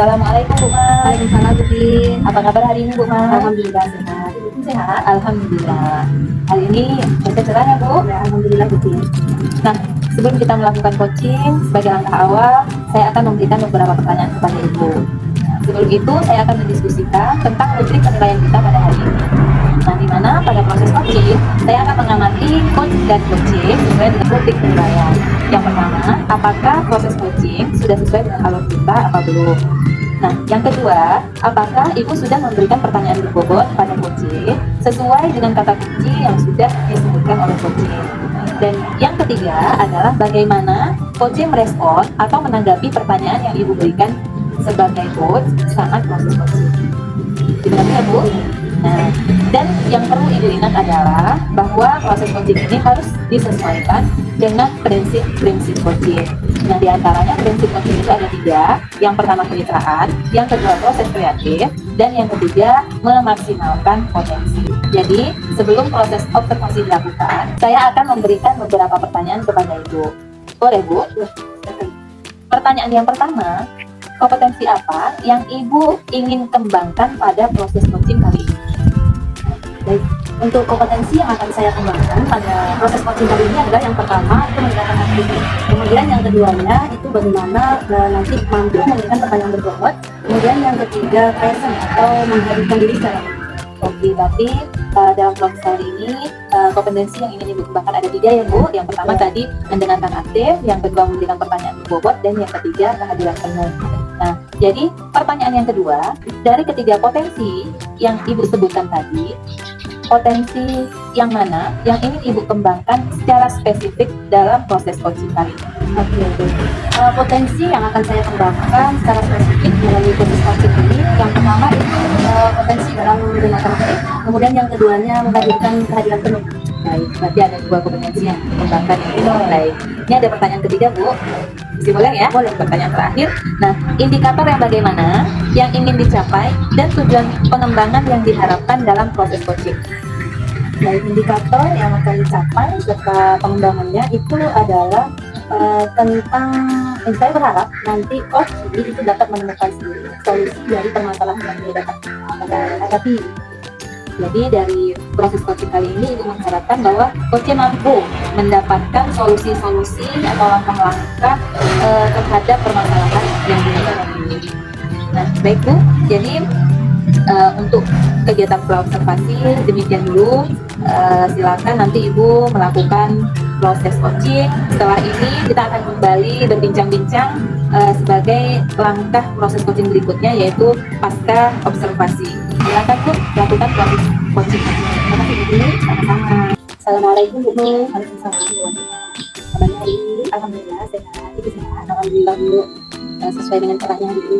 Assalamualaikum Bu Mas. Waalaikumsalam Bu Tin. Apa kabar hari ini Bu Mas? Alhamdulillah sehat. Ibu Tin sehat? Alhamdulillah. Hari ini cuaca cerah ya Bu? Ya, alhamdulillah Bu Tin. Nah, sebelum kita melakukan coaching, sebagai langkah awal, saya akan memberikan beberapa pertanyaan kepada Ibu. Nah, sebelum itu, saya akan mendiskusikan tentang rubrik penilaian kita pada hari ini. Nah, di mana pada proses coaching, saya akan mengamati coach dan coaching sesuai dengan rubrik penilaian. Yang pertama, apakah proses coaching sudah sesuai dengan alur kita atau belum? Nah, yang kedua, apakah Ibu sudah memberikan pertanyaan berbobot pada coaching sesuai dengan kata kunci yang sudah disebutkan oleh coaching? Dan yang ketiga adalah bagaimana coaching merespon atau menanggapi pertanyaan yang Ibu berikan sebagai coach saat proses coaching. Benar ya Bu? Nah, dan yang perlu Ibu ingat adalah bahwa proses coaching ini harus disesuaikan dengan prinsip-prinsip coaching. Nah, diantaranya prinsip coaching itu ada 3. Yang pertama kemitraan, yang kedua proses kreatif, dan yang ketiga memaksimalkan potensi. Jadi, sebelum proses observasi dilakukan, saya akan memberikan beberapa pertanyaan kepada Ibu. Boleh Bu? Pertanyaan yang pertama, kompetensi apa yang Ibu ingin kembangkan pada proses coaching kali ini? Baik, untuk kompetensi yang akan saya kembangkan pada proses coaching kali ini adalah yang pertama itu meningkatkan aktivitas. Kemudian yang keduanya itu bagaimana nanti mampu memberikan pertanyaan berbobot. Kemudian yang ketiga present atau menghadirkan diri secara Oke, berarti dalam proses kali ini kompetensi yang ingin Ibu kembangkan ada 3 ya Bu. Yang pertama tadi mendengarkan aktif, yang kedua memberikan pertanyaan berbobot, dan yang ketiga kehadiran penuh. Nah, jadi pertanyaan yang kedua, dari ketiga potensi yang Ibu sebutkan tadi, potensi yang mana yang ingin Ibu kembangkan secara spesifik dalam proses coaching kali ini? Oke. Potensi yang akan saya kembangkan secara spesifik melalui proses coaching ini, yang pertama itu potensi dalam mendengarkan aktif. Kemudian yang keduanya menghadirkan kehadiran penuh. Baik, berarti ada 2 kompetensi yang dikembangkan ya. Baik, ini ada pertanyaan ketiga Bu. Bisa boleh ya? Boleh. Pertanyaan terakhir. Nah, indikator yang bagaimana yang ingin dicapai dan tujuan pengembangan yang diharapkan dalam proses coaching? Baik, indikator yang akan dicapai serta pengembangannya itu adalah tentang saya berharap nanti coach ini itu dapat menemukan solusi dari permasalahan yang dia dapat hadapi. Jadi dari proses coaching kali ini Ibu mengharapkan bahwa coaching mampu mendapatkan solusi-solusi atau langkah-langkah terhadap permasalahan yang dihadapi. Nah, baik Bu, jadi untuk kegiatan observasi demikian dulu. Silakan nanti Ibu melakukan proses coaching. Setelah ini kita akan kembali berbincang-bincang sebagai langkah proses coaching berikutnya, yaitu pasca observasi. Silakan Bu, lakukan proses coaching. Terima kasih Bu. Sama-sama. Assalamualaikum Bu. Waalaikumsalam. Kabarnya hari ini alhamdulillah sehat. Ibu sehat. Alhamdulillah Bu. Sesuai dengan pertanyaan Ibu,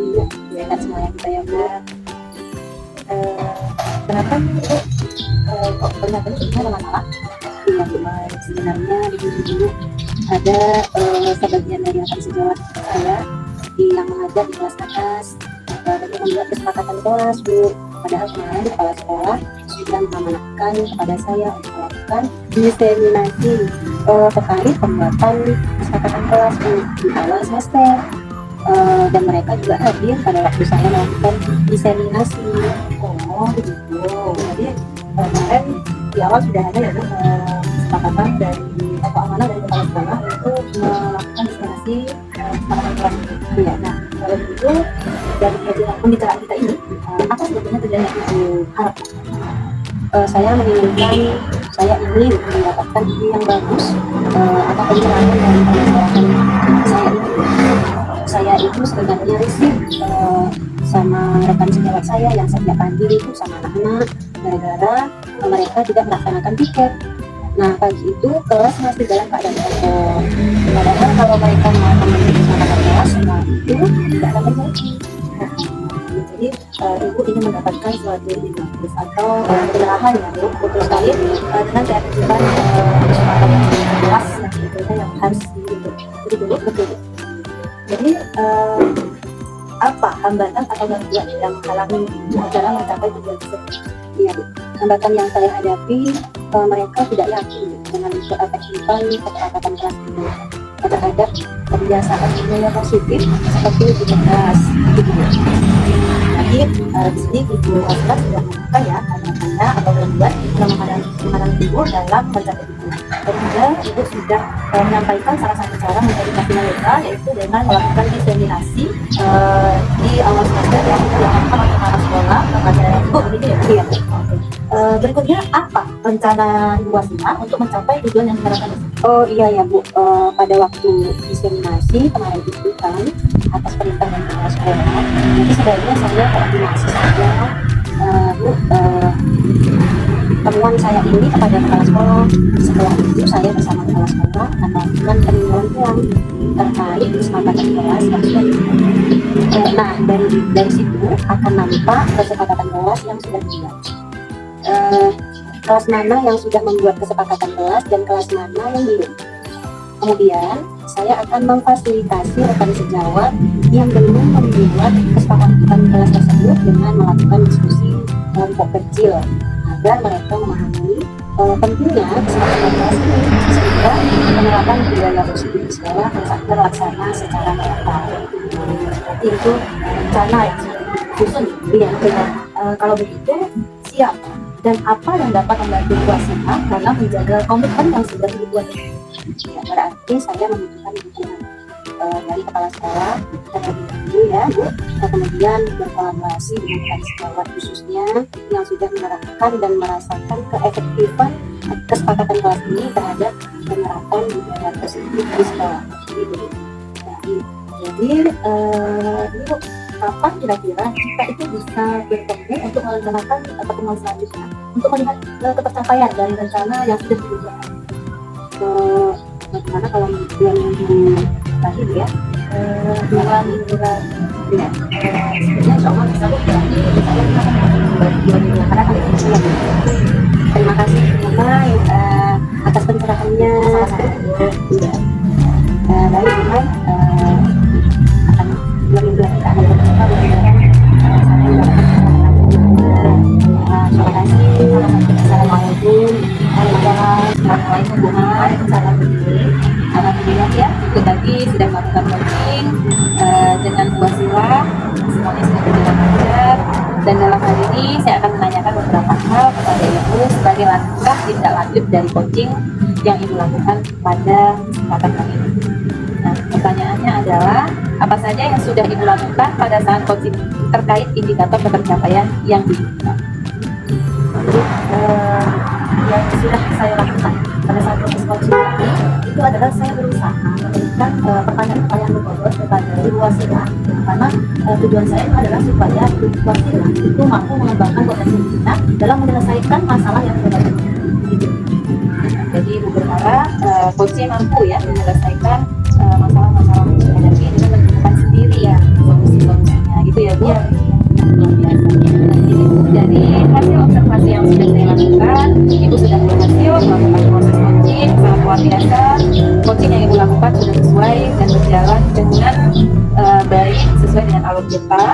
sehat semuanya kita ya Bu. Kenapa Bu? Kok ternyata ini ada masalah? Iya Bu, sebenarnya di sini dulu ada sebagian dari rekan sejawat saya yang mengajar di kelas atas. Bagaimana membuat kesepakatan kelas Bu. Padahal kemarin kepala sekolah sudah mengamanatkan kepada saya untuk melakukan diseminasi terkait pembuatan kesepakatan kelas Bu di awal semester. Dan mereka juga hadir pada waktu saya melakukan diseminasi. Oh begitu. Jadi kemarin di awal sudah ada ya kesepakatan dari atau amanah dari kepala sekolah untuk melakukan diseminasi kesepakatan kelas. Ya, nah kalau begitu dari pembicaraan kita ini apa sebetulnya tujuan yang Ibu harapkan? Saya menginginkan saya ingin mendapatkan ide yang bagus atau pencerahan dari permasalahan saya ini. Saya itu sebenarnya risih sama rekan sejawat saya yang sejak pagi itu sama anak-anak gara-gara mereka tidak melaksanakan piket. Nah pagi itu kelas masih dalam keadaan kosong. Padahal kalau mereka melaksanakan kelas, nah itu tidak akan terjadi. Jadi Ibu ingin mendapatkan suatu ide bagus atau pencerahan ya Bu, betul sekali dengan keaktifan kesepakatan kelas yang sebetulnya yang harus begitu Bu, betul. Jadi apa hambatan atau gangguan yang menghalangi dalam mencapai tujuan tersebut? Iya Bu, hambatan yang saya hadapi mereka tidak yakin dengan keefektifan kesepakatan kelas itu. terhadap kebiasaan budaya positif seperti rutinitas. Jadi di sini Ibu Asma sudah membuka ya tanda-tanda atau membuat pemahaman Ibu dalam menjaga Ibu. Dan juga Ibu sudah menyampaikan salah satu cara mengedukasi mereka, yaitu dengan melakukan diseminasi di awal semester yang dilakukan oleh kepala sekolah kepada Ibu. Begitu ya Bu ya. Berikutnya apa rencana Ibu Asma untuk mencapai tujuan yang diharapkan di sini? Oh iya ya Bu, pada waktu diseminasi kemarin itu kan atas perintah dari kepala sekolah, jadi sebaiknya saya koordinasi saja Bu, temuan saya ini kepada kepala sekolah. Setelah itu saya bersama kepala sekolah akan melakukan penilaian terkait kesepakatan kelas yang sudah dibuat. Nah dari situ akan nampak kesepakatan kelas yang sudah dibuat. Kelas mana yang sudah membuat kesepakatan kelas dan kelas mana yang belum. Kemudian saya akan memfasilitasi rekan sejawat yang belum membuat kesepakatan kelas tersebut dengan melakukan diskusi kelompok kecil agar mereka memahami pentingnya kesepakatan kelas ini sehingga penerapan budaya positif di sekolah terlaksana secara merata. Berarti itu rencana yang sudah disusun. Iya, kalau begitu siap. Dan apa yang dapat membantu Bu Asma dalam menjaga komitmen yang sudah dibuat ini? Ya, berarti saya membutuhkan dukungan dari kepala sekolah dan dari guru ya Bu. Kemudian berkolaborasi dengan kepala sekolah khususnya yang sudah menerapkan dan merasakan keefektifan kesepakatan kelas ini terhadap penerapan budaya positif di sekolah. Gitu. Jadi Bu, kapan kira-kira kita itu bisa bertemu untuk merencanakan pertemuan selanjutnya untuk melihat ketercapaian dari rencana yang sudah dibuat? Bagaimana kalau 2 minggu tadi ya? 2 minggu Ya, sebenarnya insya Allah bisa Bu, berarti saya akan 2 minggu karena kali ini saya terima kasih Mama atas pencerahannya. Ya. Baik Tuhan, akan 2 minggu lagi kita akan berjumpa. Mudah-mudahan saya mendapatkan terima kasih. Assalamualaikum warahmatullahi wabarakatuh. Alhamdulillah ya, itu tadi sudah melakukan coaching dengan Bu Asma, semuanya sudah berjalan lancar. Dan dalam hal ini saya akan menanyakan beberapa hal kepada Ibu sebagai langkah tindak lanjut dari coaching yang Ibu lakukan pada kesempatan kali ini. Nah, pertanyaannya adalah apa saja yang sudah Ibu lakukan pada saat coaching terkait indikator ketercapaian yang diinginkan? Yang sudah saya lakukan pada saat proses coaching ini itu adalah saya berusaha memberikan pertanyaan-pertanyaan berbobot kepada Ibu Asma, karena tujuan saya itu adalah supaya Ibu Asma itu mampu mengembangkan potensi kita dalam menyelesaikan masalah yang berbeda. Gitu. Jadi Ibu berharap coaching mampu ya menyelesaikan masalah-masalah yang dihadapi dengan menemukan sendiri ya solusi-solusinya gitu ya Bu. Ya. Luar biasa. Dari hasil observasi yang sudah saya lakukan, Ibu sudah berhasil melakukan proses coaching sangat luar biasa. Coaching yang Ibu lakukan sudah sesuai dan berjalan dengan baik sesuai dengan alur kita.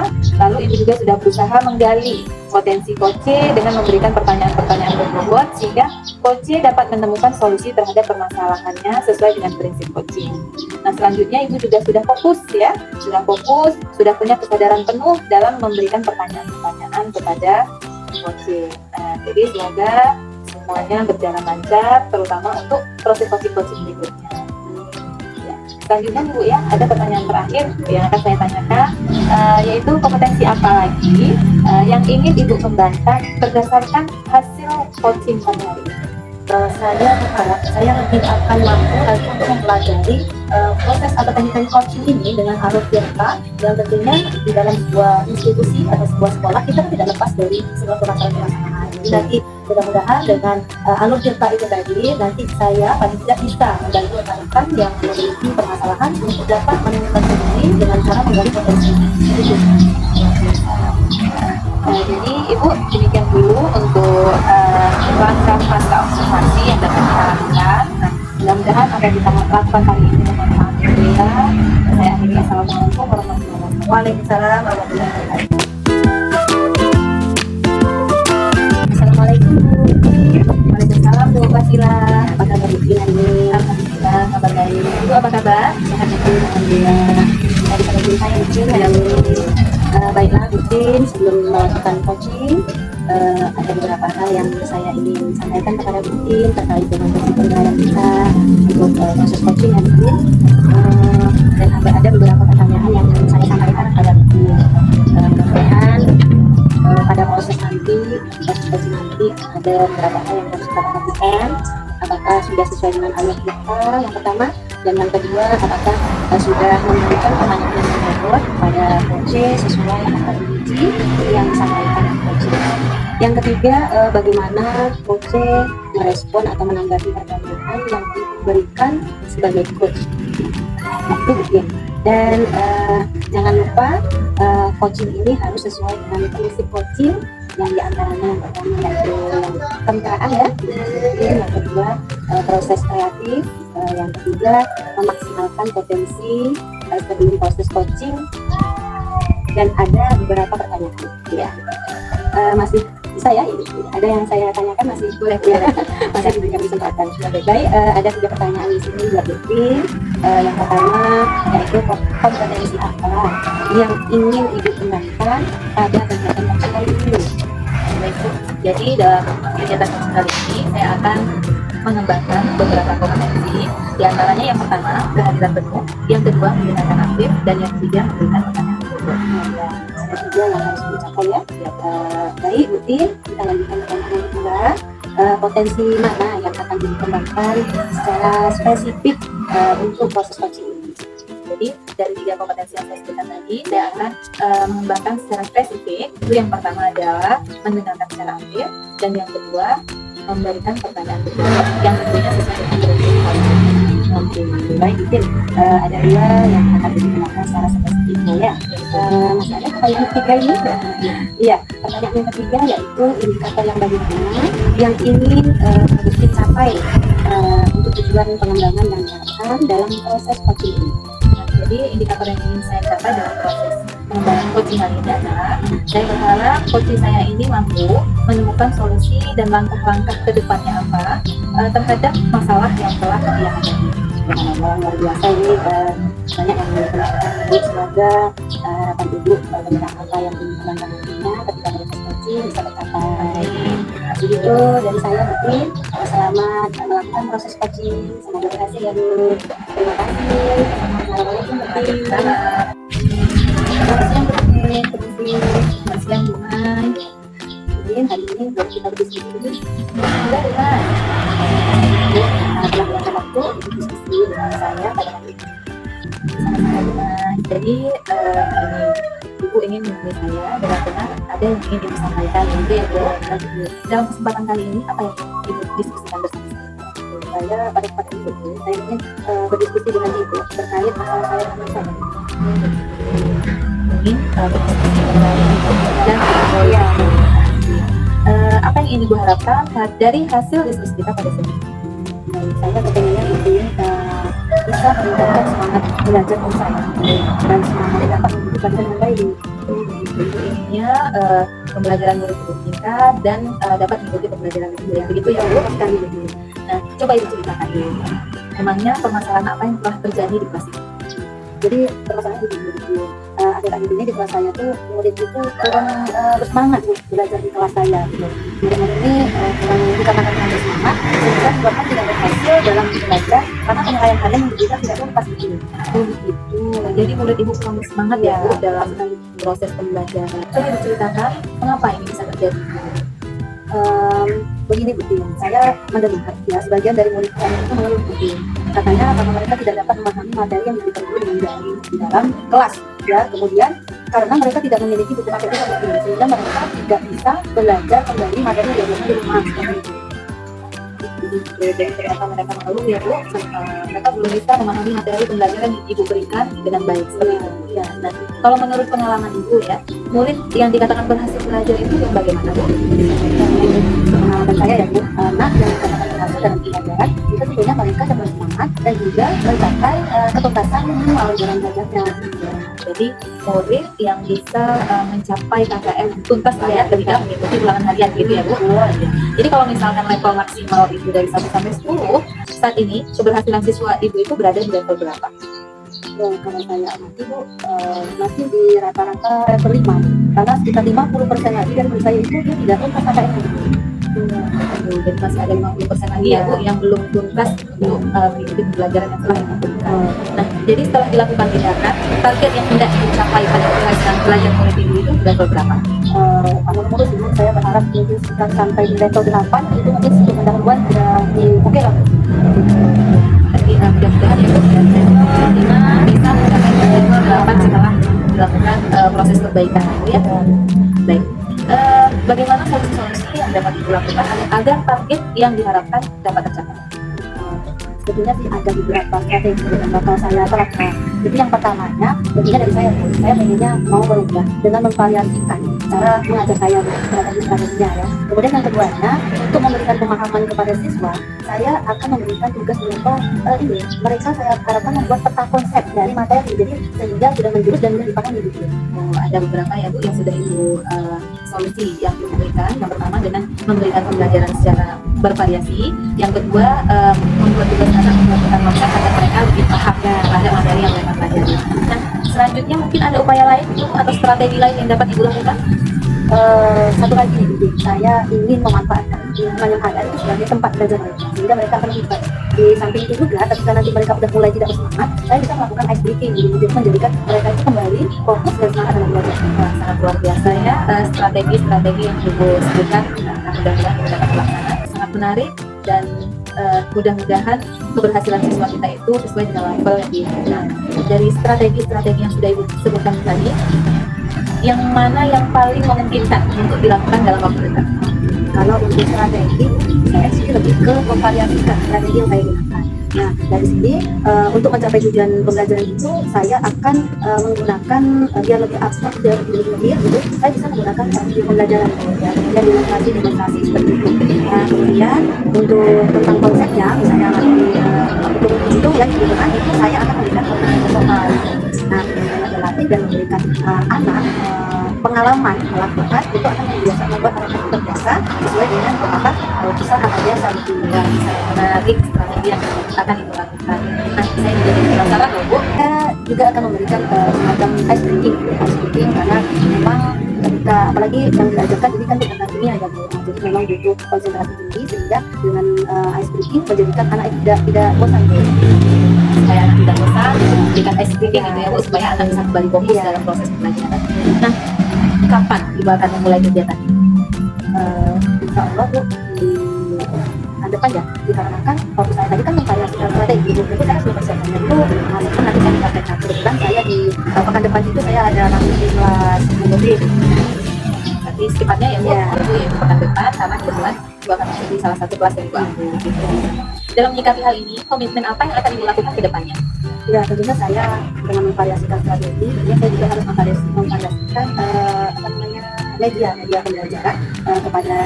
Lalu Ibu juga sudah berusaha menggali potensi coaching dengan memberikan pertanyaan-pertanyaan berbobot sehingga coaching dapat menemukan solusi terhadap permasalahannya sesuai dengan prinsip coaching. Nah, selanjutnya Ibu juga sudah fokus ya, sudah punya kesadaran penuh dalam memberikan pertanyaan-pertanyaan kepada coaching. Jadi semoga semuanya berjalan lancar, terutama untuk proses coaching berikutnya. Ya. Selanjutnya Bu ya, ada pertanyaan terakhir yang akan saya tanyakan, yaitu kompetensi apa lagi yang ingin Ibu kembangkan berdasarkan hasil coaching pada hari ini? Saya berharap saya lebih akan mampu lagi untuk mempelajari proses atau teknik coaching ini dengan alur tirta yang tentunya di dalam sebuah institusi atau sebuah sekolah kita tidak lepas dari sebuah permasalahan. Jadi nanti mudah-mudahan dengan alur tirta itu tadi nanti saya paling tidak bisa membantu rekan-rekan yang memiliki permasalahan untuk dapat menemukan sendiri dengan cara menggali potensi. Jadi Ibu demikian dulu untuk langkah pasca observasi yang dapat kita lakukan. Nah, mudah-mudahan apa yang kita lakukan kali ini bermanfaat untuk kita. Saya akhiri, assalamualaikum warahmatullahi wabarakatuh. Waalaikumsalam warahmatullahi wabarakatuh. Assalamualaikum Bu. Waalaikumsalam Bu Basila. Apa kabar Bu ini? Alhamdulillah kabar baik. Ibu apa kabar? Sehat itu alhamdulillah. Tadi pada jumpa yang kecil baiklah rutin sebelum melakukan coaching ada beberapa hal yang saya ingin sampaikan kepada rutin terkait dengan kondisi penilaian kita untuk proses coaching hari ini. Dan ada beberapa pertanyaan yang ingin saya sampaikan kepada rutin. Mudah-mudahan pada proses coaching nanti ada beberapa hal yang harus kita perhatikan. Apakah sudah sesuai dengan alur kita yang pertama, dan yang kedua apakah sudah memberikan pertanyaan yang menurut pada coach sesuai dengan uji yang disampaikan coach. Yang ketiga, bagaimana coach merespon atau menanggapi pertanyaan yang diberikan sebagai coach. Itu begini. Dan jangan lupa coaching ini harus sesuai dengan prinsip coaching yang diantaranya yang pertama yaitu kemitraan ya, yang kedua proses kreatif, yang ketiga memaksimalkan potensi sebelum proses coaching, dan ada beberapa pertanyaan ya. Masih bisa ya, ada yang saya tanyakan masih boleh ya, masih diberikan kesempatan. Baik, ada 3 pertanyaan di sini buat Ibu. Yang pertama yaitu kompetensi apa yang ingin Ibu kembangkan pada kegiatan maksimal Ibu. Jadi dalam kegiatan kali ini saya akan mengembangkan beberapa kompetensi. Di antaranya yang pertama kehadiran penuh, yang kedua menggunakan aktif, dan yang ketiga memberikan pertanyaan. Ada 3 yang harus dicapai ya. Baik, rutin kita lanjutkan pertanyaan yang kedua. Potensi mana yang akan dikembangkan secara spesifik untuk proses coaching ini? Jadi dari 3 kompetensi yang saya sebutkan tadi, saya akan mengembangkan secara spesifik. Itu yang pertama adalah mendengarkan secara aktif, dan yang kedua memberikan pertanyaan yang tentunya sesuai dengan prinsip. Oke, baik Itin. Ada 2 yang akan dikembangkan secara spesifik ya. Masih ada pertanyaan ketiga ini? Iya, pertanyaan yang ketiga yaitu indikator yang bagaimana yang ingin dicapai untuk tujuan pengembangan dan diharapkan dalam proses coaching ini. Jadi indikator yang ingin saya capai dalam proses pengembangan coaching hari ini adalah saya berharap coaching saya ini mampu menemukan solusi dan langkah-langkah ke depannya apa terhadap masalah yang telah dia hadapi. Luar biasa ini, banyak yang mendengarkan Ibu. Semoga harapan Ibu tentang apa yang ingin dikembangkan nantinya ketika proses coaching bisa tercapai. Begitu dari saya mungkin, selamat melakukan proses coaching, semoga berhasil ya Bu. Terima kasih. Assalamualaikum warahmatullahi wabarakatuh. Selamat siang Bu Mai. Mungkin hari ini kita berdiskusi dulu. Sudah Bu Mai. Telah meluangkan waktu untuk diskusi dengan saya pada hari ini. Sama-sama Bu Mai. Jadi ini Ibu ingin menemui saya, benar-benar ada yang ingin Ibu sampaikan gitu ya Bu. Dalam kesempatan kali ini apa yang Ibu diskusikan bersama saya? Saya pada kesempatan itu saya ingin berdiskusi dengan Ibu terkait masalah saya dengan saya. Mungkin berdiskusi mengenai dan ya, apa yang ingin Ibu harapkan dari hasil diskusi kita pada sini? Saya kepengennya Ibu bisa meningkatkan semangat belajar saya dan semangat dapat menghidupkan dengan baik. Ibu inginnya pembelajaran murid Ibu meningkat dan dapat mengikuti pembelajaran Ibu yang begitu ya Bu sekali begitu. Nah, coba Ibu ceritakan dulu. Emangnya permasalahan apa yang telah terjadi di kelas ini? Jadi permasalahan begini, akhir-akhir ini di kelas saya tuh murid itu kurang bersemangat belajar di kelas saya. Murid-murid ini dikarenakan kurang bersemangat sehingga menyebabkan tidak berhasil dalam belajar karena penilaian harian yang diberikan tidak tuntas begini. Begitu. Jadi murid Ibu kurang bersemangat ya Bu dalam proses pembelajaran. Coba Ibu ceritakan mengapa ini bisa terjadi? Begini Bu Tin, saya mendengar ya sebagian dari murid saya itu mengeluh Bu Tin. Katanya karena mereka tidak dapat memahami materi yang diberikan guru dengan daring di dalam kelas ya. Kemudian karena mereka tidak memiliki buku materi Bu Tin, sehingga mereka tidak bisa belajar kembali materi yang diajarkan di rumah seperti itu. Jadi ternyata mereka mengeluh ya Bu, mereka belum bisa memahami materi pembelajaran yang Ibu berikan dengan baik seperti itu. Ya, nah kalau menurut pengalaman Ibu ya, murid yang dikatakan berhasil belajar itu yang bagaimana Bu? Pengalaman saya ya Bu, anak yang dikatakan berhasil dalam pelajaran itu tentunya mereka yang bersemangat dan juga mencapai ketuntasan dalam belajarnya. Jadi murid yang bisa mencapai KKM tuntas ya ketika mengikuti ulangan harian gitu ya Bu. Jadi kalau misalkan level maksimal itu dari 1 sampai 10, saat ini keberhasilan siswa ibu itu berada di level berapa? Ya, kalau saya amati Bu, masih di rata-rata level 5, karena sekitar 50% lagi dari murid saya itu dia tidak tuntas KKN. Jadi masih ada 50% lagi ya Bu yang belum tuntas untuk mengikuti pembelajaran yang telah dilakukan. Nah, jadi setelah dilakukan tindakan, target yang hendak dicapai pada keberhasilan belajar murid ibu itu level berapa? Kalau menurut Ibu, saya berharap mungkin sekitar sampai di level 8 itu mungkin sebelum pendahuluan sudah oke lah. Tapi mudah-mudahan ya Bu, dan level 5 bisa mencapai level 8 setelah dilakukan proses perbaikan itu ya. Baik. Bagaimana solusi-solusi yang dapat dilakukan agar target yang diharapkan dapat tercapai? Sebetulnya sih ada beberapa strategi yang bakal saya terapkan. Jadi yang pertamanya, tentunya dari saya Bu, saya pengennya mau merubah dengan memvariasikan cara mengajar saya Bu, strategi-strateginya ya. Kemudian yang keduanya, untuk memberikan pemahaman kepada siswa, saya akan memberikan tugas berupa ini. Mereka saya harapkan membuat peta konsep dari materi, jadi sehingga sudah menjurus dan mudah dipahami gitu. Oh, ada beberapa ya Bu yang sudah Ibu solusi yang Ibu berikan. Yang pertama dengan memberikan pembelajaran secara bervariasi. Yang kedua membuat tugas anak melakukan konsep agar mereka lebih paham pada materi yang mereka pelajari. Nah, selanjutnya mungkin ada upaya lain Bu, atau strategi lain yang dapat Ibu lakukan? Satu lagi nih, Bu, saya ingin memanfaatkan lingkungan yang ada itu sebagai tempat belajar mereka, sehingga mereka akan hebat. Di samping itu juga, ketika nanti mereka udah mulai tidak bersemangat, saya bisa melakukan ice breaking, jadi menjadikan mereka itu kembali fokus dan semangat dalam belajar. Wah, sangat luar biasa ya strategi-strategi yang Ibu sebutkan. Nah, mudah-mudahan kita dapat terlaksana. Sangat menarik dan mudah-mudahan keberhasilan siswa kita itu sesuai dengan level yang diinginkan. Dari strategi-strategi yang sudah Ibu sebutkan tadi, yang mana yang paling memungkinkan untuk dilakukan dalam waktu dekat? Kalau untuk strategi, saya sih lebih ke memvariasikan strategi yang saya gunakan. Nah, dari sini untuk mencapai tujuan pembelajaran itu, saya akan menggunakan biar lebih abstrak, biar lebih clear gitu. Saya bisa menggunakan strategi pembelajaran ya, kemudian demonstrasi seperti itu. Nah, kemudian untuk tentang konsepnya, misalnya nanti untuk itu ya gitu kan, itu saya akan memberikan pengalaman soal. Nah, dengan melatih dan memberikan anak pengalaman melakukan itu akan membuat anak terbiasa sesuai dengan beberapa usaha biasa gitu ya. Menarik strategi yang akan Ibu lakukan. Nah, saya juga jadi penasaran loh Bu. Saya juga akan memberikan semacam ice breaking karena memang ketika apalagi yang diajarkan ini kan bukan kimia ya Bu, jadi memang butuh konsentrasi tinggi sehingga dengan ice breaking menjadikan anak itu tidak bosan gitu. Supaya anak tidak bosan, memberikan ice breaking gitu ya Bu, supaya anak bisa kembali fokus dalam proses pembelajaran. Nah, kapan Ibu akan memulai kegiatan ini? Insya Allah Bu, di bulan depan ya, dikarenakan fokus saya tadi kan memvariasikan strategi Bu, itu saya sudah persiapkannya itu masukkan nanti saya dipraktekkan. Kebetulan saya di pekan depan itu saya ada nanti di kelas murid. Tapi secepatnya ya Bu, Ibu ya pekan depan, karena kebetulan Ibu akan masuk di salah satu kelas yang Ibu ambil gitu. Dalam menyikapi hal ini, komitmen apa yang akan Ibu lakukan ke depannya? Ya, tentunya saya dengan memvariasikan strategi, tentunya saya juga harus memvariasikan apa namanya media pembelajaran kepada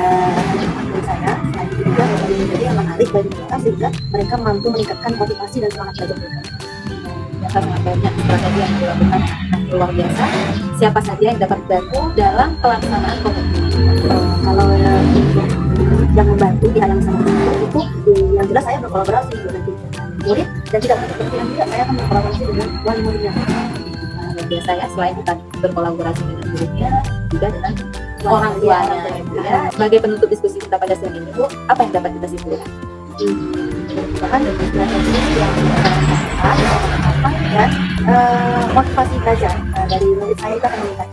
murid saya. Selain itu juga menjadi yang menarik bagi mereka sehingga mereka mampu meningkatkan motivasi dan semangat belajar mereka. Ternyata sangat banyak strategi yang dilakukan luar biasa. Siapa saja yang dapat membantu dalam pelaksanaan komitmen? Kalau yang membantu di hal yang sama itu yang jelas saya berkolaborasi dengan murid dan tidak menutup kemungkinan juga saya akan berkolaborasi dengan wali muridnya. Luar biasa ya, selain kita berkolaborasi dengan muridnya, juga dengan orang tuanya ya. Sebagai penutup diskusi kita pada siang ini Bu, apa yang dapat kita simpulkan? Bahkan dengan strategi yang dan motivasi belajar dari murid saya itu akan meningkat.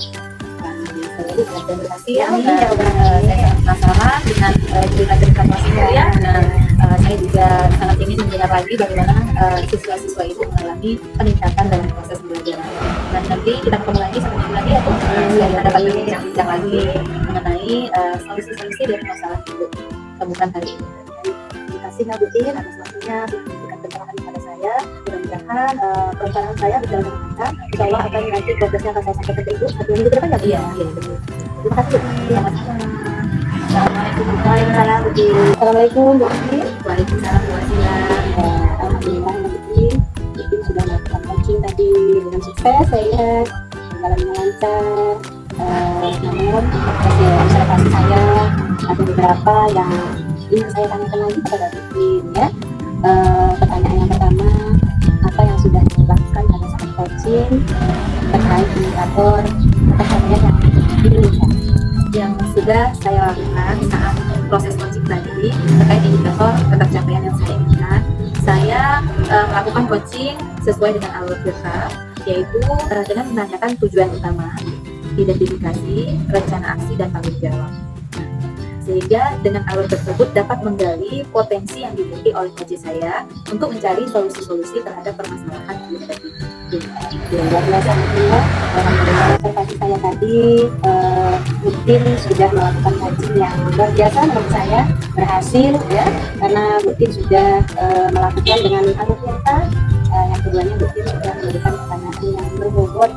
Jadi dan berhasil. Saya sangat penasaran dengan cerita-cerita Mas Ibu ya. Dan saya juga sangat ingin mendengar lagi bagaimana siswa-siswa Ibu mengalami peningkatan dalam proses belajar. Dan nanti kita ketemu lagi satu minggu lagi ya Bu. Kita dapat berbincang lagi mengenai solusi-solusi dari masalah Ibu temukan hari ini. Terima kasih Mbak Butin atas waktunya memberikan pencerahan kepada saya. Mudah-mudahan perencanaan saya berjalan dengan lancar. Insya Allah akan nanti progresnya akan saya sampaikan ke Ibu 1 minggu ke depan ya Bu. Iya, betul. Terima kasih Bu. Sama-sama. Assalamualaikum Waalaikumsalam Bu. Assalamualaikum Bu. Waalaikumsalam warahmatullahi wabarakatuh. Alhamdulillah Mbak Butin sudah melakukan coaching tadi dengan sukses. Saya lihat jalannya lancar. Namun hasil observasi saya ada beberapa yang ingin saya tanyakan lagi kepada Butin ya. Pertanyaan yang pertama, apa yang sudah dilakukan pada saat coaching terkait indikator pencapaian yang diinginkan? Yang sudah saya lakukan saat proses coaching tadi terkait indikator pencapaian yang saya inginkan, saya melakukan coaching sesuai dengan alur kita, yaitu dengan menanyakan tujuan utama, identifikasi, rencana aksi, dan tanggung jawab. Sehingga dengan alur tersebut dapat menggali potensi yang dimiliki oleh coach saya untuk mencari solusi-solusi terhadap permasalahan yang ada di Luar biasa ya. Alhamdulillah observasi saya tadi Butin sudah melakukan coaching yang luar biasa menurut saya, berhasil ya, karena Butin sudah melakukan dengan alur kita. Yang keduanya Butin sudah memberikan pertanyaan yang berbobot,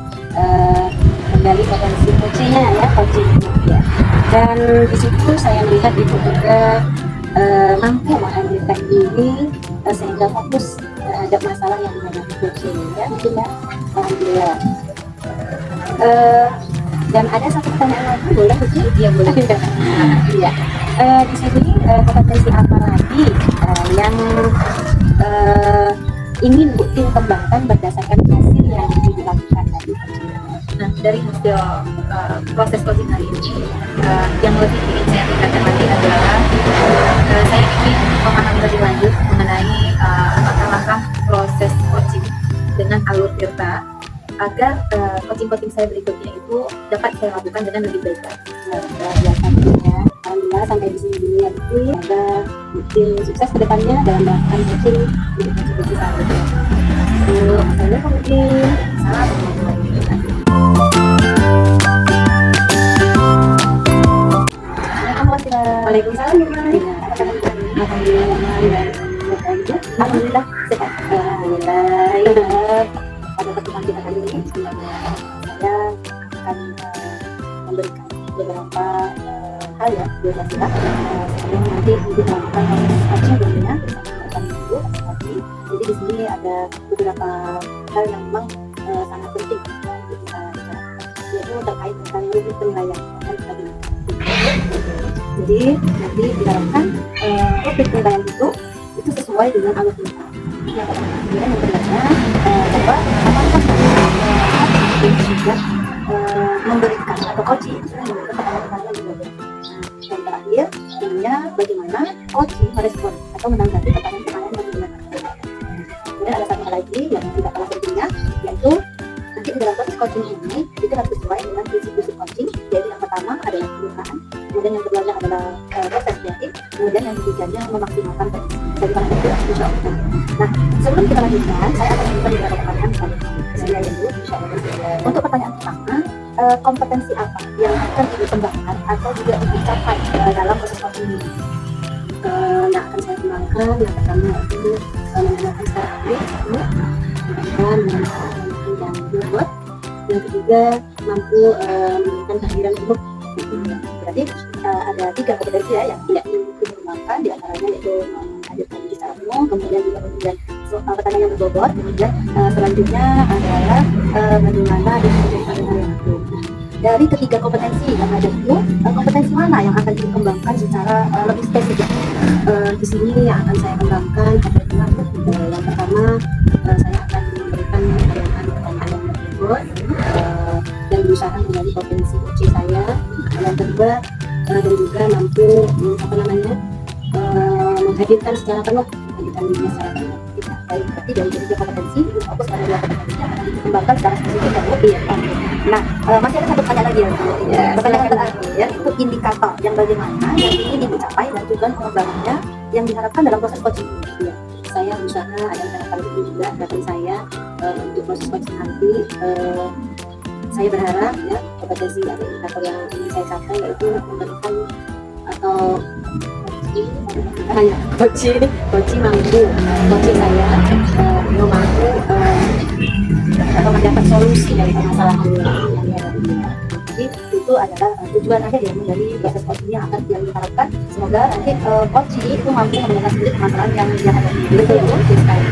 menggali potensi coachingnya ya, coaching ya. Dan di situ saya melihat itu juga mampu menghadirkan diri sehingga fokus terhadap masalah yang dihadapi coaching ya, mungkin ya. Alhamdulillah. Dan ada satu pertanyaan lagi, boleh Buti? Iya, boleh. Iya. Di sini kompetensi apa lagi yang ingin Buti kembangkan berdasarkan hasil yang dilakukan tadi? Nah, dari hasil proses coaching hari ini, yang lebih ingin saya tingkatkan lagi adalah saya ingin memahami lebih lanjut mengenai langkah-langkah proses coaching dengan alur Tirta, agar coaching-coaching saya berikutnya itu dapat saya lakukan dengan lebih baik lagi. Luar biasa ya. Alhamdulillah sampai di sini dulu ya Buti. Semoga Buti sukses ke depannya dalam melakukan coaching di Buti selanjutnya. Assalamualaikum Buti. Waalaikumsalam. Alhamdulillah sehat. Alhamdulillah. Pada pertemuan kita kali ini sebenarnya saya akan memberikan beberapa hal ya, beberapa sikap yang nanti untuk melakukan proses coaching tentunya bersama ibu tadi. Jadi di sini ada beberapa hal yang memang sangat penting untuk kita bicarakan, yaitu terkait tentang rubrik penilaian dan sebagainya. Jadi nanti diharapkan rubrik penilaian itu sesuai dengan alur kita. Yang pertama, kemudian yang keduanya bahwa apakah coaching sudah memberikan atau coaching sudah memberikan pertanyaan-pertanyaan yang berbeda. Dan terakhir, tentunya bagaimana coaching merespon atau menanggapi pertanyaan-pertanyaan yang digunakan. Kemudian ada satu hal lagi yang tidak kalah pentingnya, yaitu nanti di dalam proses coaching ini itu harus sesuai dengan prinsip-prinsip coaching. Jadi yang pertama adalah pembukaan, kemudian yang keduanya adalah proses kreatif, kemudian yang ketiganya memaksimalkan potensi. Bagaimana itu insya Allah. Nah, sebelum kita lanjutkan, saya akan memberikan beberapa pertanyaan kepada saya dulu, insya Allah. Untuk pertanyaan pertama, kompetensi apa yang akan dikembangkan atau juga dicapai dalam proses coaching ini? Yang akan saya kembangkan, yang pertama itu menggunakan strategi, kemudian menggunakan yang berbobot, yang ketiga mampu memberikan kehadiran hidup. Berarti ada 3 kompetensi ya yang tidak dikembangkan, di antaranya yaitu menghadirkan diri secara umum, kemudian juga kemudian pertanyaan yang berbobot, kemudian selanjutnya adalah bagaimana diperlukan yang itu. Dari ketiga kompetensi yang ada itu, kompetensi mana yang akan dikembangkan secara lebih spesifik? Di sini yang akan saya kembangkan adalah yang pertama, saya akan memberikan pertanyaan yang berbobot dan berusaha menggali potensi coaching saya. Yang kedua, dan juga mampu menghadirkan secara penuh, menghadirkan dirinya secara penuh. Baik, berarti dari ketiga kompetensi fokus pada 2 kompetensi yang akan dikembangkan secara spesifik dan lebih ya. Nah, masih ada satu pertanyaan lagi ya. Pertanyaan terakhir itu indikator yang bagaimana yang ingin dicapai dan tujuan pengembangannya yang diharapkan dalam proses coaching ini. Ya, saya berusaha ada harapan itu juga dari saya untuk proses coaching nanti. Saya berharap ya kompetensi atau indikator yang ingin saya capai yaitu memberikan atau coaching mampu, coaching saya mampu atau mendapat solusi dari permasalahan yang dihadapi. Jadi itu adalah tujuan akhir ya dari proses coaching yang akan diharapkan. Semoga nanti coaching itu mampu menemukan sendiri permasalahan yang dihadapi. Betul ya, sekali.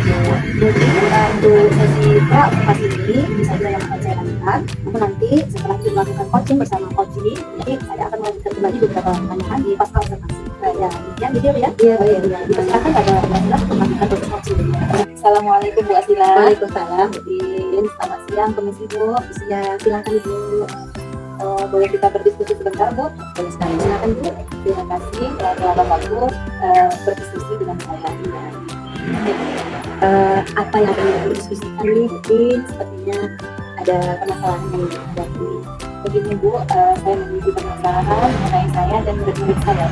Mungkin untuk sesi pra-observasi ini bisa saja yang akan saya lakukan. Namun nanti setelah kita melakukan coaching bersama coaching, jadi saya akan melanjutkan kembali beberapa pertanyaan di pasca observasi. Ya, demikian video ya. Iya, dipersilakan pada untuk melakukan Assalamualaikum Bu Asila. Waalaikumsalam, Bu Din. Selamat siang, permisi Bu. Ya, silakan Ibu. Boleh kita berdiskusi sebentar Bu? Boleh sekali, silakan Bu. Terima kasih telah Bapakku berdiskusi dengan saya. Apa yang akan kita diskusikan nih, Bu Din? Sepertinya ada permasalahan yang dihadapi. Begini Bu, saya memiliki permasalahan mengenai saya dan murid-murid saya.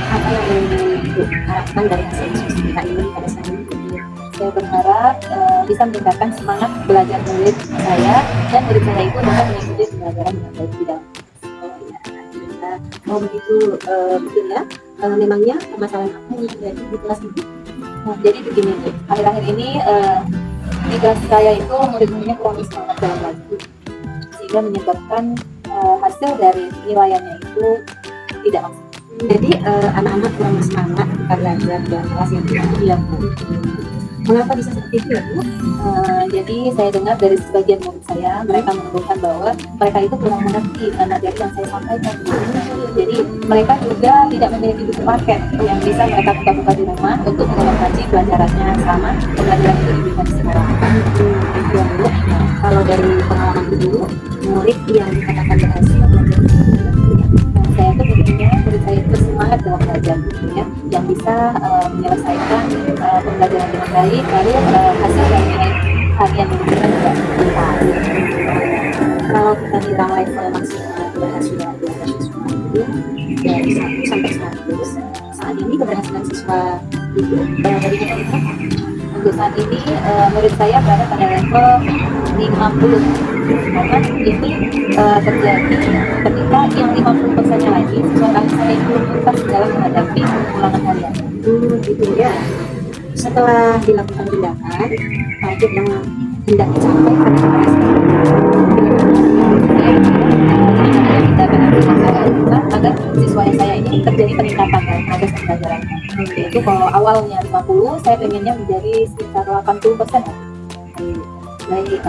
Apa yang ingin Ibu harapkan dari hasil diskusi kita ini pada saat ini, Bu Din? Saya berharap bisa meningkatkan semangat belajar murid saya dan murid saya itu dapat mengikuti pembelajaran dengan baik di dalam. Oh begitu, betul ya. Memangnya permasalahan apa yang terjadi di kelas Ibu? Nah, jadi begini Bu, akhir-akhir ini di kelas saya itu murid-muridnya kurang semangat dalam belajar, sehingga menyebabkan hasil dari penilaiannya itu tidak maksimal. Jadi anak-anak kurang semangat ketika belajar dalam kelas yang tidak. Iya Bu. Mengapa bisa seperti itu ya Bu? Jadi saya dengar dari sebagian murid saya, mereka mengeluhkan bahwa mereka itu kurang mengerti dengan materi yang saya sampaikan. Jadi mereka juga tidak memiliki buku paket yang bisa mereka buka-buka di rumah untuk mengolah-kaji pelajarannya selama pembelajaran itu diberikan di sekolah. Itu ya Bu. Kalau dari pengalaman Ibu, murid yang dikatakan berhasil belajar itu gimana Bu ya? Saya itu pentingnya murid saya itu bersemangat dalam belajar, ya, yang bisa menyelesaikan pembelajaran dengan baik, lalu hasil dari nilai harian yang diberikan juga meningkat. Kalau kita bilang level maksimal keberhasilan dari siswa itu dari 1 sampai 100, saat ini keberhasilan siswa itu berada di level berapa? Untuk saat ini murid saya berada pada level 50, karena ini terjadi ketika yang 50%-nya lagi siswa saya itu belum tuntas dalam menghadapi ulangan harian. Gitu ya. Setelah dilakukan tindakan, target yang hendak dicapai pada keberhasilan agar siswa saya ini terjadi peningkatan dalam proses pembelajaran. Yaitu kalau awalnya 50, saya pengennya menjadi sekitar 80%. Baik,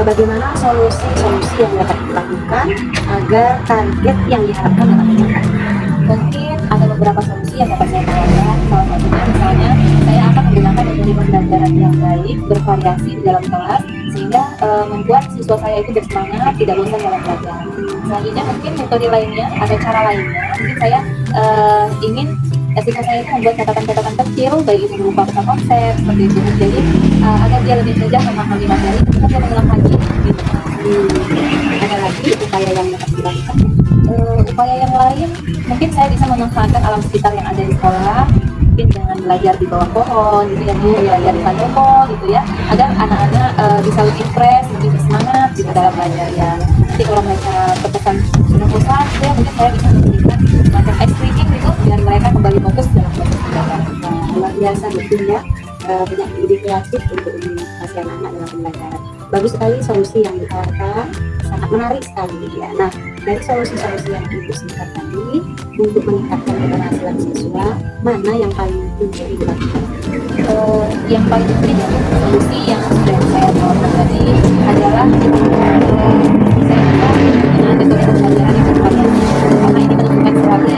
bagaimana solusi yang dapat dilakukan agar target yang diharapkan dapat tercapai? Mungkin ada beberapa solusi yang dapat saya tawarkan. Salah satunya misalnya saya akan menggunakan metode pembelajaran yang baik, bervariasi di dalam kelas, sehingga membuat siswa saya itu bersemangat, tidak bosan dalam belajar. Selanjutnya mungkin metode lainnya atau cara lainnya, mungkin saya ingin siswa saya itu membuat catatan-catatan kecil, baik itu berupa peta konsep seperti itu. Jadi agar dia lebih mudah memahami materi ketika dia mengulang lagi. Gitu. Ada lagi upaya yang dapat dilakukan? Upaya yang lain, mungkin saya bisa memanfaatkan alam sekitar yang ada di sekolah, mungkin dengan belajar di bawah pohon, gitu ya Bu, belajar di Pandopo, gitu ya, agar anak-anak bisa lebih fresh, lebih bersemangat gitu dalam belajar ya. Nanti kalau mereka terkesan sudah bosan, ya mungkin saya bisa memberikan semacam ice cream gitu, biar mereka kembali fokus dalam belajar. Luar biasa betul ya, banyak ide kreatif untuk memotivasi anak-anak dalam pembelajaran. Bagus sekali solusi yang ditawarkan, sangat menarik sekali ya. Nah, dari solusi-solusi yang Ibu sebutkan tadi untuk meningkatkan keberhasilan siswa, mana yang paling penting dilakukan? Yang paling penting ya, solusi yang sudah saya tawarkan tadi adalah saya dengan metode pembelajaran yang bervariasi, karena ini menentukan sekali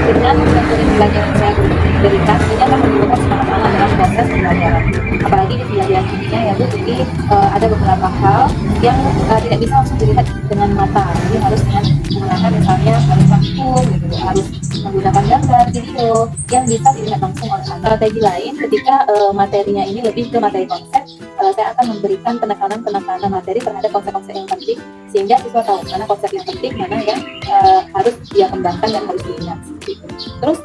dengan metode pembelajaran yang saya berikan, ini akan menimbulkan semangat anak dalam proses pembelajaran. Apalagi di pembelajaran ininya ya Bu, jadi ada beberapa hal yang tidak bisa langsung dilihat dengan mata, jadi harus dengan menggunakan misalnya harus sampul gitu, harus menggunakan gambar, video yang bisa dilihat langsung oleh anak. Strategi lain ketika materinya ini lebih ke materi konsep, saya akan memberikan penekanan materi terhadap konsep-konsep yang penting, sehingga siswa tahu mana konsep yang penting, mana yang harus dia kembangkan dan harus diingat. Gitu. Terus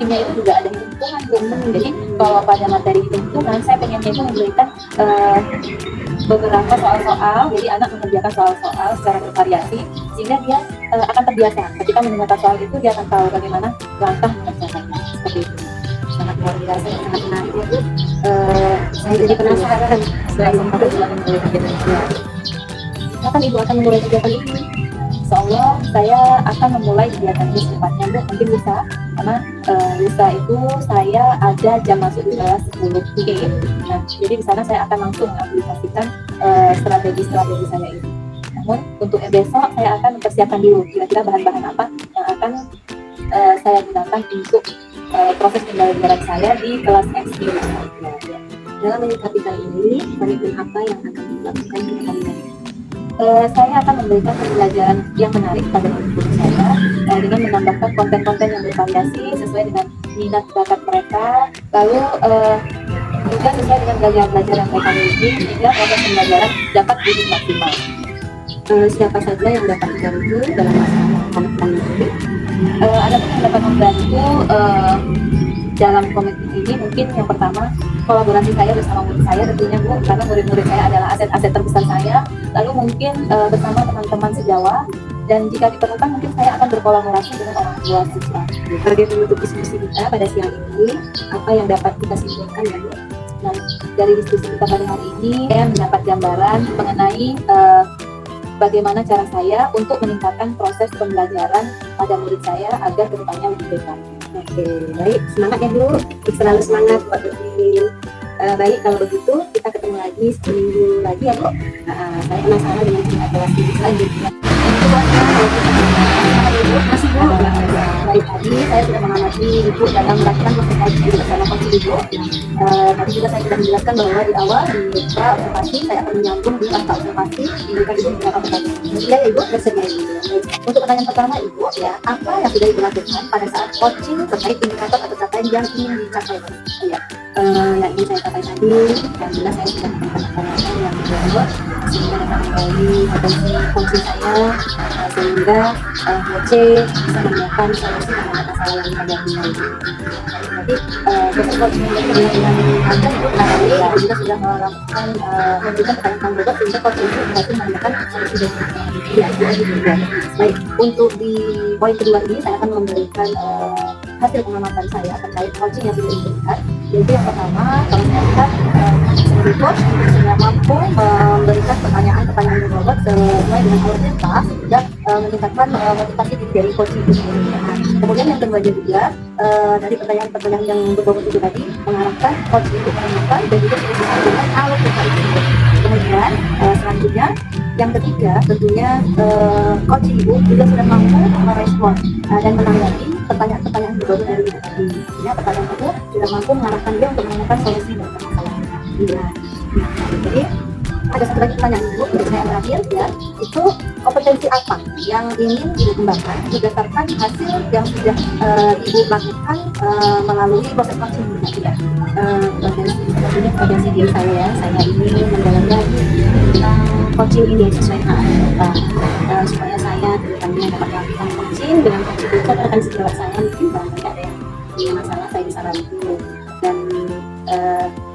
timnya itu juga ada hitung-hitungan tuh. Jadi kalau pada materi hitung-hitungan, saya pengennya itu memberikan beberapa soal-soal, jadi anak mengerjakan soal-soal secara bervariasi, sehingga dia akan terbiasa. Ketika menggunakan soal itu, dia akan tahu bagaimana langkah mengerjakannya. Seperti itu. Sangat luar biasa, sangat menarik ya Bu. Saya jadi penasaran selain untuk memulai kegiatan ini. Kapan Ibu akan memulai kegiatan ini? Insya Allah saya akan memulai kegiatan ini secepatnya Bu, mungkin bisa, karena lusa itu saya ada jam masuk di kelas 10 PM. Nah, jadi di sana saya akan langsung mengaplikasikan strategi-strategi saya ini. Namun untuk besok saya akan mempersiapkan dulu kira-kira bahan-bahan apa yang akan saya gunakan untuk proses pembelajaran saya di kelas SD. Dalam menyikapi hal ini, komitmen apa yang akan dilakukan ke depannya? Saya akan memberikan pembelajaran yang menarik pada guru saya dengan menambahkan konten-konten yang bervariasi sesuai dengan minat bakat mereka, lalu juga sesuai dengan belajar yang mereka miliki sehingga proses pembelajaran dapat lebih maksimal. Siapa saja yang dapat dibantu dalam masalah komitmen ini? Adapun yang dapat membantu dalam komitmen ini mungkin yang pertama kolaborasi saya bersama murid saya tentunya Bu, karena murid-murid saya adalah aset-aset terbesar saya. Lalu mungkin bersama teman-teman sejawat, dan jika diperlukan mungkin saya akan berkolaborasi dengan orang tua siswa. Sebagai penutup diskusi kita pada siang ini, apa yang dapat kita simpulkan ya Bu? Nah, dari diskusi kita pada hari ini saya mendapat gambaran mengenai bagaimana cara saya untuk meningkatkan proses pembelajaran pada murid saya agar kedepannya lebih baik. Oke, baik. Semangat ya Bu. Selalu semangat buat Budin. Baik, kalau begitu kita ketemu lagi seminggu lagi ya Bu. Saya penasaran dengan cerita kelas selanjutnya. Masih Bu. Baik, tadi saya sudah mengamati Ibu dalam melakukan proses kaji bersama Coach Ibu. Tadi juga saya sudah menjelaskan bahwa di awal di observasi saya akan menyambung di angka observasi memberikan Ibu beberapa pertanyaan. Ya Ibu, bersedia Ibu. Untuk pertanyaan pertama Ibu ya, apa yang sudah Ibu lakukan pada saat coaching terkait indikator atau capaian yang ingin dicapai? Iya, yang ingin saya capai tadi, yang jelas saya sudah memberikan pertanyaan yang dijawab sehingga dapat menggali potensi fungsi saya sehingga HC bisa menemukan solusi terhadap masalah yang dihadapi. Jadi dokter coaching dengan Anda Ibu tadi Ibu juga sudah melakukan memberikan pertanyaan berbobot sehingga coaching itu berhasil menemukan solusi dari masalah itu. Ya, baik, untuk di poin kedua ini saya akan memberikan hasil pengamatan saya terkait coaching yang sudah diberikan. Yaitu yang pertama, kalau saya lihat sebagai coach sudah mampu memberikan pertanyaan-pertanyaan berbobot sesuai dengan alur dan meningkatkan motivasi diri dari coach itu sendiri. Kemudian yang kedua juga dari pertanyaan-pertanyaan yang berbobot itu tadi mengarahkan coach itu menemukan dan juga sudah bisa dengan alur cerita itu. Kemudian selanjutnya yang ketiga tentunya coach ibu juga sudah mampu merespon dan menanggapi pertanyaan-pertanyaan berbobot dari ibu tadi. Artinya pertanyaan itu sudah mampu mengarahkan dia untuk menemukan solusi dari masalah. Jadi ada satu lagi pertanyaan ibu untuk saya terakhir ya, itu kompetensi apa yang ingin ibu kembangkan berdasarkan hasil yang sudah ibu lakukan melalui proses coaching ya. Potensi diri saya ya, saya ingin mendalami lagi tentang coaching ini sesuai dengan supaya saya kedepannya dapat melakukan coaching dengan coaching itu akan sejawat saya mungkin banyak ada yang punya masalah saya bisa bantu dan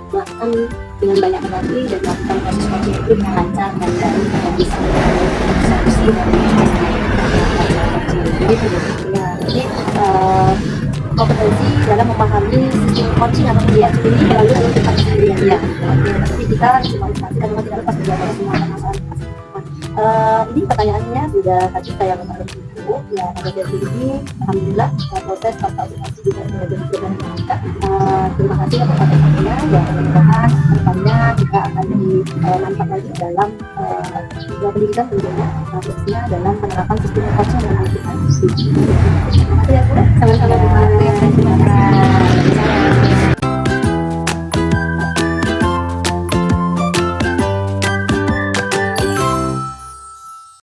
melakukan dengan banyak hati dan melakukan proses coaching itu dengan lancar dan baik dan bisa mendapatkan solusi dari jadi kompetensi dalam memahami sistem coaching atau media ini melalui alur cerita keseharian ya. Tapi kita cuma dan memang tidak lepas dari semua masalah. Ini pertanyaannya sudah tadi saya mengatur itu ya pada sesi ini alhamdulillah proses konsultasi juga sudah berjalan dengan lancar. Terima kasih atas perhatiannya ya, mudah-mudahan kedepannya juga akan dimantap lagi dalam pendidikan tentunya khususnya dalam penerapan sistem coaching dan aplikasi. Terima kasih ya Bu. Sama-sama. Terima kasih.